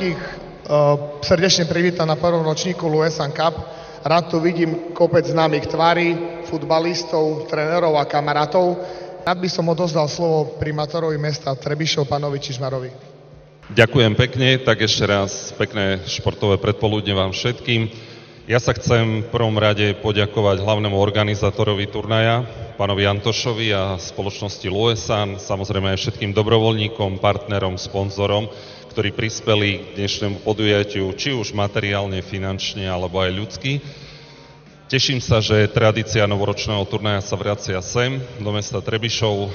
všetkých srdečne privítať na prvom ročníku Luesan Cup. Rád tu vidím kopec známych tvári, futbalistov, trénerov a kamarátov. Rád by som odozdal slovo primátorovi mesta Trebišov, pánovi Čižmarovi. Ďakujem pekne, tak ešte raz pekné športové predpoludne vám všetkým. Ja sa chcem v prvom rade poďakovať hlavnému organizátorovi turnaja, pánovi Antošovi a spoločnosti Luesan, samozrejme aj všetkým dobrovoľníkom, partnerom, sponzorom, ktorí prispeli k dnešnému podujatiu, či už materiálne, finančne, alebo aj ľudsky. Teším sa, že tradícia novoročného turnaja sa vracia sem, do mesta Trebišov.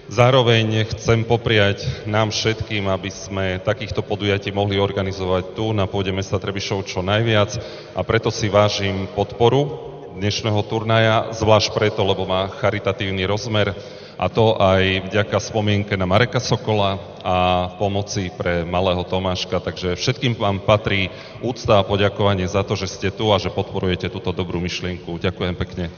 Zároveň chcem popriať nám všetkým, aby sme takýchto podujatí mohli organizovať tu na pôde mesta Trebišov čo najviac a preto si vážim podporu dnešného turnaja, zvlášť preto, lebo má charitatívny rozmer a to aj vďaka spomienke na Mareka Sokola a pomoci pre malého Tomáška. Takže všetkým vám patrí úcta a poďakovanie za to, že ste tu a že podporujete túto dobrú myšlienku. Ďakujem pekne.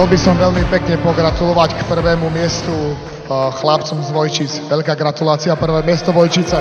Chcel by som veľmi pekne pogratulovať k prvému miestu chlapcom z Vojčic. Veľká gratulácia, prvé miesto Vojčice.